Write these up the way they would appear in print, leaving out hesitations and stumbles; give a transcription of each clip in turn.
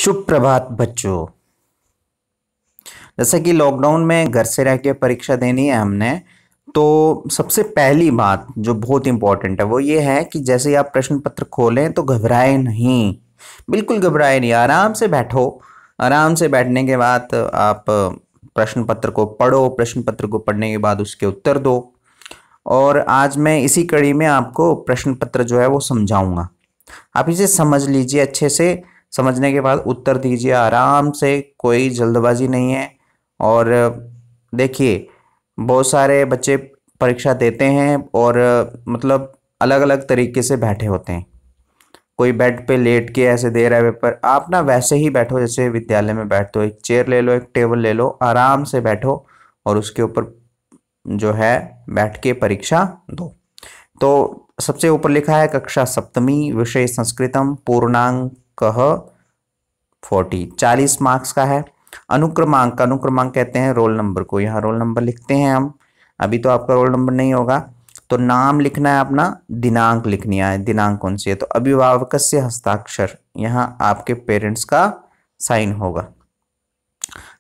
शुभ प्रभात बच्चों। जैसे कि लॉकडाउन में घर से रह के परीक्षा देनी है हमने, तो सबसे पहली बात जो बहुत इंपॉर्टेंट है वो ये है कि जैसे ही आप प्रश्न पत्र खोलें तो घबराए नहीं, बिल्कुल घबराए नहीं, आराम से बैठो। आराम से बैठने के बाद आप प्रश्न पत्र को पढ़ो, प्रश्न पत्र को पढ़ने के बाद उसके उत्तर दो। और आज मैं इसी कड़ी में आपको प्रश्न पत्र जो है वो समझाऊंगा। आप इसे समझ लीजिए, अच्छे से समझने के बाद उत्तर दीजिए आराम से, कोई जल्दबाजी नहीं है। और देखिए, बहुत सारे बच्चे परीक्षा देते हैं और मतलब अलग अलग तरीके से बैठे होते हैं। कोई बेड पे लेट के ऐसे दे रहा है पेपर, आप ना वैसे ही बैठो जैसे विद्यालय में बैठते हो। एक चेयर ले लो, एक टेबल ले लो, आराम से बैठो और उसके ऊपर जो है बैठ के परीक्षा दो। तो सबसे ऊपर लिखा है कक्षा सप्तमी, विषय संस्कृतम, पूर्णांक 40 मार्क्स का है। अनुक्रमांक, अनुक्रमांक कहते हैं रोल नंबर को, यहाँ रोल नंबर लिखते हैं हम। अभी तो आपका रोल नंबर नहीं होगा, तो नाम लिखना है अपना, दिनांक लिखनी है, दिनांक कौन सी है, तो अभिभावकस्य हस्ताक्षर, यहाँ आपके पेरेंट्स का साइन होगा।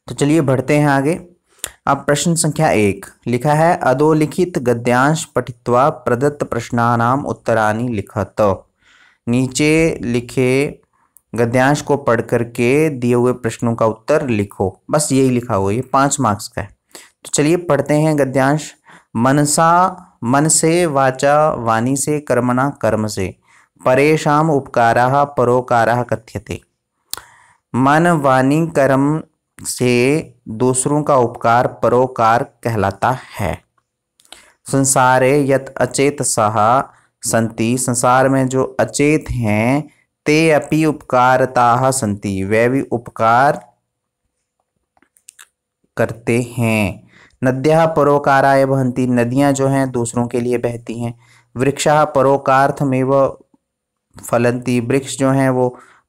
तो चलिए बढ़ते हैं आगे। अब प्रश्न संख्या 1 लिखा है, अधोलिखित गद्यांश पठित्वा प्रदत्त प्रश्नानाम उत्तरानि लिखत। नीचे लिखे गद्यांश को पढ़ करके दिए हुए प्रश्नों का उत्तर लिखो। बस यही लिखा हुआ है, ये 5 मार्क्स का है। तो चलिए पढ़ते हैं गद्यांश। मनसा, मन से, वाचा वाणी से, कर्मणा कर्म से, परेषाम उपकाराः परोकाराः कथ्यते। मन वाणी कर्म से दूसरों का उपकार परोकार कहलाता है। संसारे यत अचेतसः सन्ति, संसार में जो अचेत हैं, ते अपि उपकारताः सन्ति, वे भी उपकार करते हैं। नद्यः परोकाराय वहन्ति, नदियां जो हैं दूसरों के लिए बहती हैं। वृक्षाः परोकार्थमेव फलन्ति, वृक्ष जो हैं वो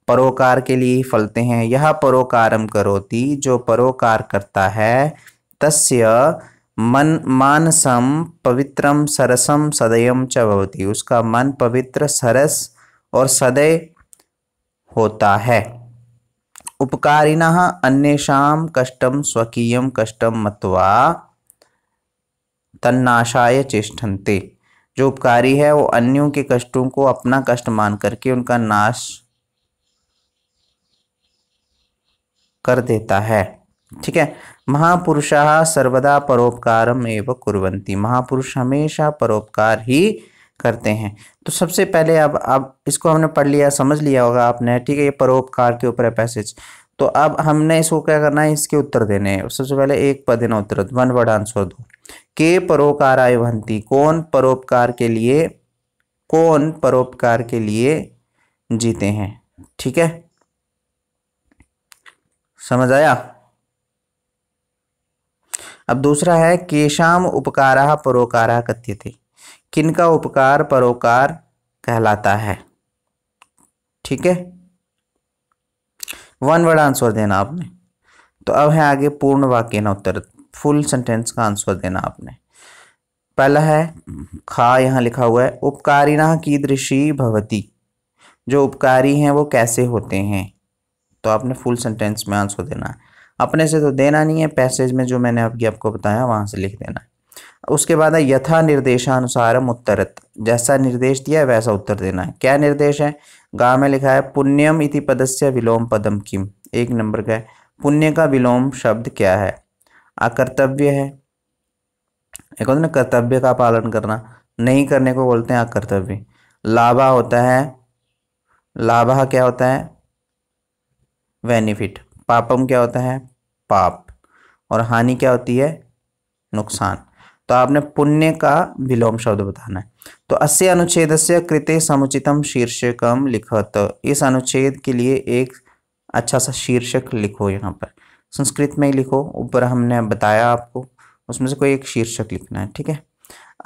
परोकार के लिए ही फलते हैं। यह परोकारम करोति, जो परोकार करता है, तस्य मन मानसम पवित्रम सरसम सदयम च भवति, उसका मन पवित्र, सरस और सदय होता है। उपकारिणः अन्येषां कष्टं स्वकीयं कष्टं मत्वा तन्नाशाय चेष्टन्ते, जो उपकारी है वो अन्यों के कष्टों को अपना कष्ट मान करके उनका नाश कर देता है। ठीक है। महापुरुषाः सर्वदा परोपकारम एव कुर्वन्ति, महापुरुष हमेशा परोपकार ही करते हैं। तो सबसे पहले अब इसको हमने पढ़ लिया, समझ लिया होगा आपने, ठीक है। ये परोपकार के ऊपर है पैसेज। तो अब हमने इसको क्या करना है, इसके उत्तर देने हैं। सबसे पहले एक पद देना उत्तर, वन वर्ड आंसर दो। के परोकाराय वहन्ति, कौन परोपकार के लिए, कौन परोपकार के लिए जीते हैं। ठीक है, समझ आया। अब दूसरा है केशाम उपकाराः परोकाराः कथ्यते, किनका उपकार परोकार कहलाता है। ठीक है, वन वर्ड आंसर देना आपने। तो अब है आगे पूर्ण वाक्य ना उत्तर, फुल सेंटेंस का आंसर देना आपने। पहला है खा, यहाँ लिखा हुआ है उपकारिणः कीदृशी भवति, जो उपकारी हैं वो कैसे होते हैं। तो आपने फुल सेंटेंस में आंसर देना है, अपने से तो देना नहीं है, पैसेज में जो मैंने अभी आपको बताया वहां से लिख देना है। उसके बाद है यथा निर्देशानुसारम उत्तरत, जैसा निर्देश दिया है वैसा उत्तर देना है। क्या निर्देश है, गा में लिखा है पुण्यम इति पदस्य विलोम पदम किम, 1 नंबर का है। पुण्य का विलोम शब्द क्या है, अकर्तव्य है। एक होता है ना कर्तव्य का पालन करना, नहीं करने को बोलते हैं अकर्तव्य। लाभा होता है, लाभा क्या होता है, बेनिफिट। पापम क्या होता है, पाप। और हानि क्या होती है, नुकसान। तो आपने पुण्य का विलोम शब्द बताना है। तो अस्य अनुच्छेदस्य कृते समुचितम शीर्षकम लिखत, इस अनुच्छेद के लिए एक अच्छा सा शीर्षक लिखो। यहाँ पर संस्कृत में ही लिखो, ऊपर हमने बताया आपको, उसमें से कोई एक शीर्षक लिखना है। ठीक है,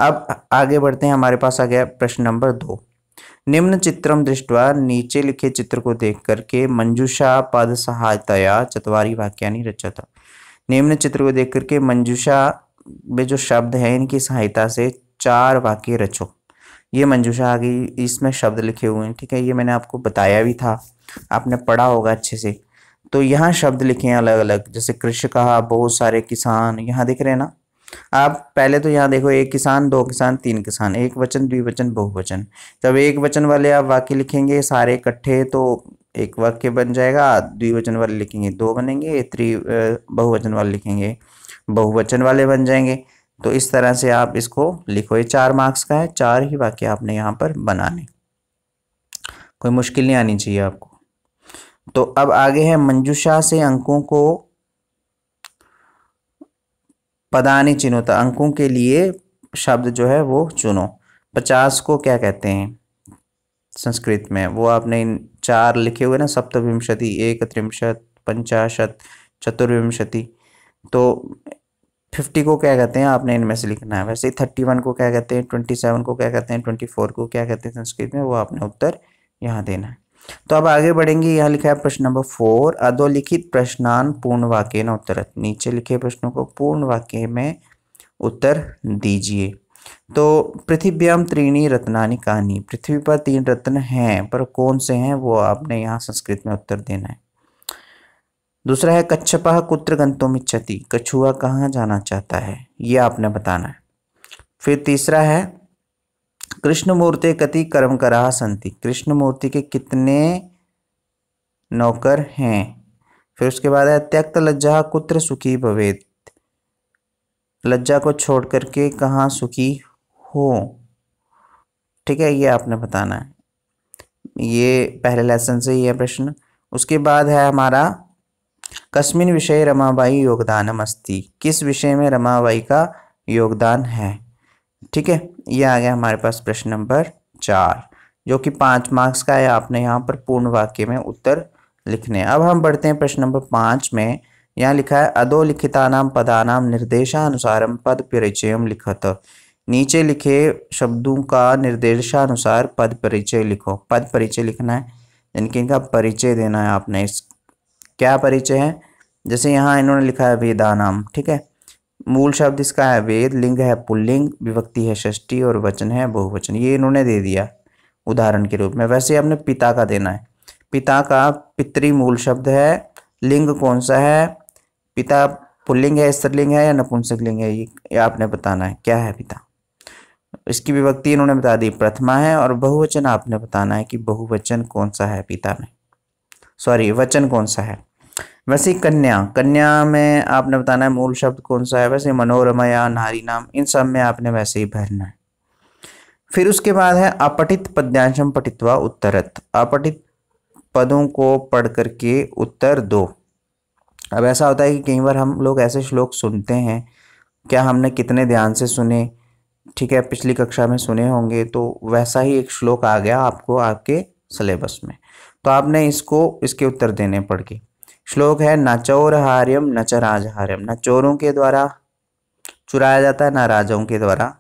अब आगे बढ़ते हैं। हमारे पास आ गया प्रश्न नंबर 2। निम्न चित्रम दृष्ट्वा, नीचे लिखे चित्र को देख करके मंजूषा पद सहायतया चत्वारि वाक्यानि रचत, निम्न चित्र को देख करके मंजूषा में जो शब्द है इनकी सहायता से 4 वाक्य रचो। ये मंजूषा आ गई, इसमें शब्द लिखे हुए हैं। ठीक है, ये मैंने आपको बताया भी था, आपने पढ़ा होगा अच्छे से। तो यहाँ शब्द लिखे हैं अलग अलग, जैसे कृषि कहा, बहुत सारे किसान, यहाँ दिख रहे हैं ना। आप पहले तो यहाँ देखो, एक किसान, दो किसान, तीन किसान, एक वचन, द्विवचन, बहुवचन। जब एक वचन वाले आप वाक्य लिखेंगे सारे इकट्ठे तो एक वाक्य बन जाएगा, द्विवचन वाले लिखेंगे दो बनेंगे, बहुवचन वाले लिखेंगे बहुवचन वाले बन जाएंगे। तो इस तरह से आप इसको लिखो। ये 4 मार्क्स का है, 4 ही वाक्य आपने यहाँ पर बनाने, कोई मुश्किल नहीं आनी चाहिए आपको। तो अब आगे है मंजूषा से अंकों को पदानि चिन्होता, अंकों के लिए शब्द जो है वो चुनो। 50 को क्या कहते हैं संस्कृत में, वो आपने इन 4 लिखे हुए ना, सप्तविंशति, एकत्रिंशत्, पंचाशत, चतुर्विंशति। तो 50 को क्या कहते हैं आपने इनमें से लिखना है। वैसे ही 31 को क्या कहते हैं, 27 को क्या कहते हैं, 24 को क्या कहते हैं संस्कृत में, वो आपने उत्तर यहाँ देना है। तो अब आगे बढ़ेंगे। यहाँ लिखा है प्रश्न नंबर 4, अधोलिखित प्रश्नान पूर्ण वाक्य न उत्तर। नीचे लिखे प्रश्नों को पूर्ण वाक्य में उत्तर दीजिए। तो पृथिव्याम त्रीणि रत्नानि कानि, पृथ्वी पर 3 रत्न हैं, पर कौन से हैं वो आपने यहाँ संस्कृत में उत्तर देना है। दूसरा है कच्छपः कुत्र गन्तुमिच्छति, कछुआ कहाँ जाना चाहता है, ये आपने बताना है। फिर तीसरा है कृष्णमूर्ते कति कर्मकराः सन्ति, कृष्णमूर्ति के कितने नौकर हैं। फिर उसके बाद है त्यक्त लज्जा कुत्र सुखी भवेत्, लज्जा को छोड़ करके कहाँ सुखी हो। ठीक है, ये आपने बताना है। ये पहले लेसन से ही है प्रश्न। उसके बाद है हमारा कस्मिन् विषये रमाबाई योगदानम अस्ति, किस विषय में रमाबाई का योगदान है। ठीक है, ये आ गया हमारे पास प्रश्न नंबर 4, जो कि 5 मार्क्स का है। आपने यहाँ पर पूर्ण वाक्य में उत्तर लिखने। अब हम बढ़ते हैं प्रश्न नंबर 5 में। यहाँ लिखा है अधोलिखितानां पदानां निर्देशानुसारम पद परिचयम लिखत, नीचे लिखे शब्दों का निर्देशानुसार पद परिचय लिखो। पद परिचय लिखना है, यानी कि इनका परिचय देना है आपने। इस क्या परिचय है, जैसे यहाँ इन्होंने लिखा है वेदानाम। ठीक है, मूल शब्द इसका है वेद, लिंग है पुल्लिंग, विभक्ति है षष्ठी और वचन है बहुवचन, ये इन्होंने दे दिया उदाहरण के रूप में। वैसे आपने पिता का देना है। पिता का पितृ मूल शब्द है, लिंग कौन सा है, पिता पुल्लिंग है, स्त्रीलिंग है या नपुंसक लिंग है, ये आपने बताना है क्या है पिता। इसकी विभक्ति इन्होंने बता दी प्रथमा है, और बहुवचन आपने बताना है कि बहुवचन कौन सा है पिता में, सॉरी वचन कौन सा है। वैसे कन्या, कन्या में आपने बताना है मूल शब्द कौन सा है। वैसे मनोरमा या नारी नाम, इन सब में आपने वैसे ही भरना है। फिर उसके बाद है अपठित पद्यांशम पठित्वा उत्तरत, अपठित पदों को पढ़ करके उत्तर दो। अब ऐसा होता है कि कई बार हम लोग ऐसे श्लोक सुनते हैं, क्या हमने कितने ध्यान से सुने, ठीक है, पिछली कक्षा में सुने होंगे, तो वैसा ही एक श्लोक आ गया आपको आपके सिलेबस में, तो आपने इसको इसके उत्तर देने पड़ के। श्लोक है न चौरहार्यम न च राजहार्यम, न चोरों के द्वारा चुराया जाता है, न राजाओं के द्वारा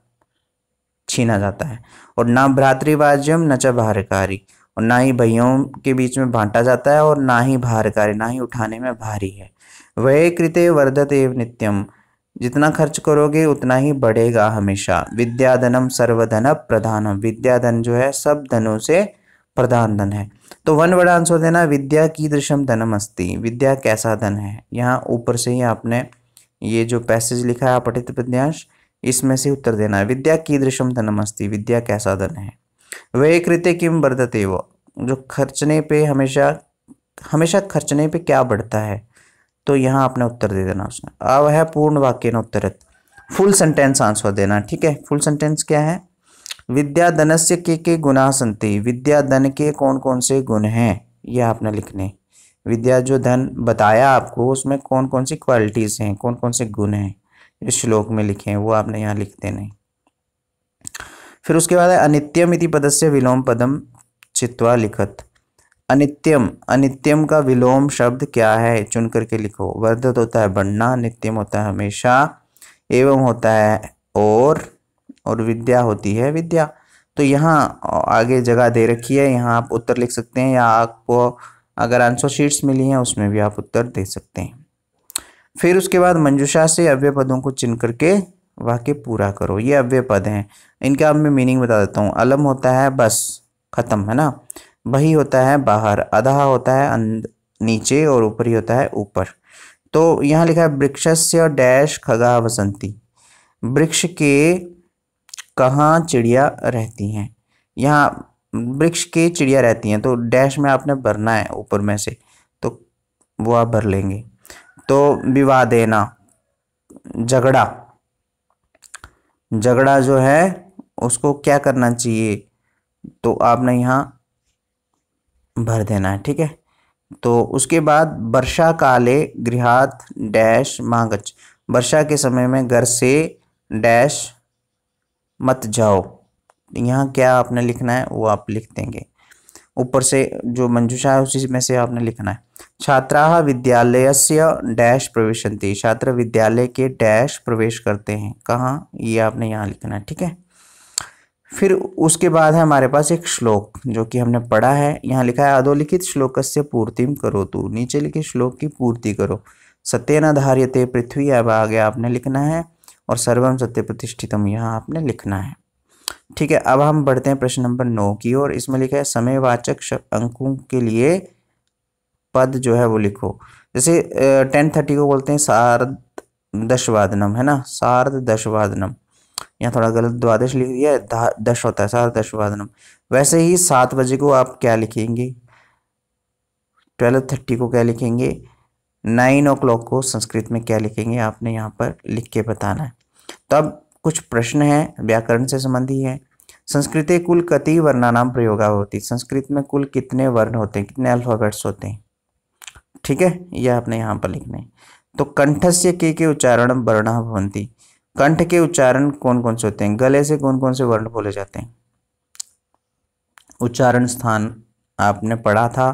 छीना जाता है, और न भ्रातृवाज्यम न च भारकारी, और ना ही भाइयों के बीच में बांटा जाता है, और ना ही भारकारी, ना ही उठाने में भारी है। वह कृते वर्धते नित्यम, जितना खर्च करोगे उतना ही बढ़ेगा हमेशा। विद्याधनम सर्वधन प्रधानम, विद्याधन जो है सब धनों से प्रधान धन है। तो 1 वर्ड आंसर देना, विद्या कीदृशम धनम अस्ति, विद्या कैसा धन है। यहाँ ऊपर से ही आपने ये जो पैसेज लिखा है अपठित पद्यांश, इसमें से उत्तर देना है। विद्या कीदृशम धनम अस्ति, विद्या कैसा धन है। वे कृते किम वर्धते, वो जो खर्चने पे हमेशा खर्चने पे क्या बढ़ता है, तो यहाँ आपने उत्तर दे देना उसने। अब है पूर्ण वाक्य न उत्तरत, फुल सेंटेंस आंसर देना। ठीक है, फुल सेंटेंस क्या है, विद्या धनस्य के गुणा संति, विद्या धन के कौन कौन से गुण हैं, ये आपने लिखने। विद्या जो धन बताया आपको, उसमें कौन कौन सी क्वालिटीज हैं, कौन कौन से गुण हैं, इस श्लोक में लिखे हैं, वो आपने यहाँ लिख देने। फिर उसके बाद है अनित्यम इति पदस्य विलोम पदम चित्वा लिखत, अनित्यम, अनित्यम का विलोम शब्द क्या है, चुन करके लिखो। वर्धत होता है बढ़ना, नित्यम होता है हमेशा, एवं होता है और विद्या होती है विद्या। तो यहाँ आगे जगह दे रखी है, यहाँ आप उत्तर लिख सकते हैं, या आपको अगर आंसर शीट्स मिली हैं उसमें भी आप उत्तर दे सकते हैं। फिर उसके बाद मंजूषा से अव्यय पदों को चिन्ह करके वाक्य पूरा करो। ये अव्यय पद हैं, इनका अब मैं मीनिंग बता देता हूँ। अलम होता है बस, खत्म, है ना। बही होता है बाहर, अधः होता है नीचे और ऊपर ही होता है ऊपर। तो यहाँ लिखा है वृक्षस्य डैश खगा वसंती, वृक्ष के कहाँ चिड़िया रहती हैं। यहाँ वृक्ष के चिड़िया रहती हैं, तो डैश में आपने भरना है ऊपर में से, तो वो आप भर लेंगे। तो विवादेना झगड़ा, झगड़ा जो है उसको क्या करना चाहिए, तो आपने यहाँ भर देना है, ठीक है। तो उसके बाद वर्षा काले गृहात डैश मागच, वर्षा के समय में घर से डैश मत जाओ। यहाँ क्या आपने लिखना है वो आप लिख देंगे, ऊपर से जो मंजूषा है उसी में से आपने लिखना है। छात्राः विद्यालयस्य डैश प्रविशन्ति, छात्र विद्यालय के डैश प्रवेश करते हैं, कहाँ, ये आपने यहाँ लिखना है, ठीक है। फिर उसके बाद है हमारे पास एक श्लोक जो कि हमने पढ़ा है। यहाँ लिखा है अधोलिखित श्लोकस्य पूर्तिम करोतु, नीचे लिखे श्लोक की पूर्ति करो। सत्येन धार्यते पृथ्वी, अब आगे आपने लिखना है, और सर्वम सत्य प्रतिष्ठितम यहाँ आपने लिखना है, ठीक है। अब हम बढ़ते हैं प्रश्न नंबर 9 की ओर। इसमें लिखा है समयवाचक अंकों के लिए पद जो है वो लिखो। जैसे 10:30 को बोलते हैं सार्ध दशवादनम, है ना, सार्ध दशवादनम। यहाँ थोड़ा गलत द्वादश लिख दिया है, दश होता है, सार्ध दशवादनम। वैसे ही 7 बजे को आप क्या लिखेंगे, 12:30 को क्या लिखेंगे, 9 o'clock को संस्कृत में क्या लिखेंगे, आपने यहाँ पर लिख के बताना है। तो अब कुछ प्रश्न हैं व्याकरण से संबंधी है। संस्कृते कुल कति वर्णानाम प्रयोगा होती, संस्कृत में कुल कितने वर्ण होते हैं, कितने अल्फाबेट्स होते हैं, ठीक है, यह आपने यहाँ पर लिखना है। तो कंठस्य के उच्चारण वर्णः भवन्ति, कंठ के उच्चारण कौन कौन से होते हैं, गले से कौन कौन से वर्ण बोले जाते हैं, उच्चारण स्थान आपने पढ़ा था,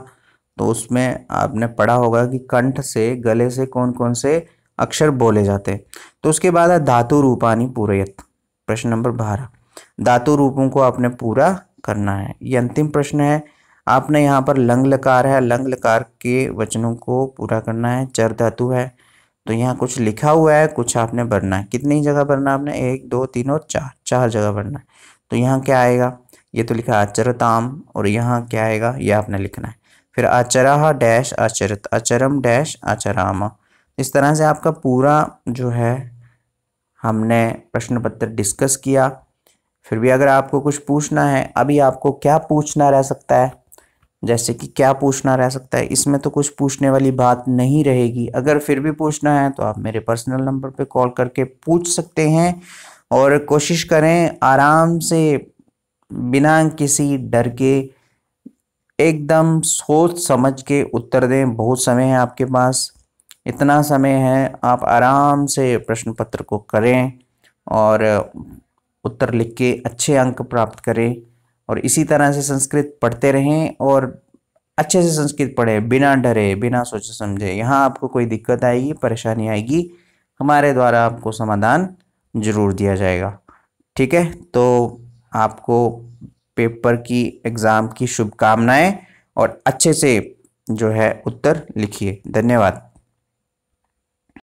तो उसमें आपने पढ़ा होगा कि कंठ से गले से कौन कौन से अक्षर बोले जाते हैं। तो उसके बाद है धातु रूपानी पूरयत, प्रश्न नंबर 12, धातु रूपों को आपने पूरा करना है। ये अंतिम प्रश्न है। आपने यहाँ पर लंग लकार है, लंग लकार के वचनों को पूरा करना है। चर धातु है, तो यहाँ कुछ लिखा हुआ है, कुछ आपने भरना है। कितनी जगह भरना है आपने, 1 2 3 और 4 जगह भरना है। तो यहाँ क्या आएगा, ये तो लिखा आचरताम, और यहाँ क्या आएगा ये आपने लिखना है। फिर आचराह डैश आचरत, आचरम डैश आचराम। इस तरह से आपका पूरा जो है हमने प्रश्न पत्र डिस्कस किया। फिर भी अगर आपको कुछ पूछना है, अभी आपको क्या पूछना रह सकता है, जैसे कि क्या पूछना रह सकता है, इसमें तो कुछ पूछने वाली बात नहीं रहेगी। अगर फिर भी पूछना है तो आप मेरे पर्सनल नंबर पे कॉल करके पूछ सकते हैं, और कोशिश करें आराम से बिना किसी डर के एकदम सोच समझ के उत्तर दें। बहुत समय है आपके पास, इतना समय है, आप आराम से प्रश्न पत्र को करें और उत्तर लिख के अच्छे अंक प्राप्त करें। और इसी तरह से संस्कृत पढ़ते रहें और अच्छे से संस्कृत पढ़ें, बिना डरे, बिना सोचे समझे। यहाँ आपको कोई दिक्कत आएगी, परेशानी आएगी, हमारे द्वारा आपको समाधान जरूर दिया जाएगा, ठीक है। तो आपको पेपर की एग्ज़ाम की शुभकामनाएं, और अच्छे से जो है उत्तर लिखिए। धन्यवाद।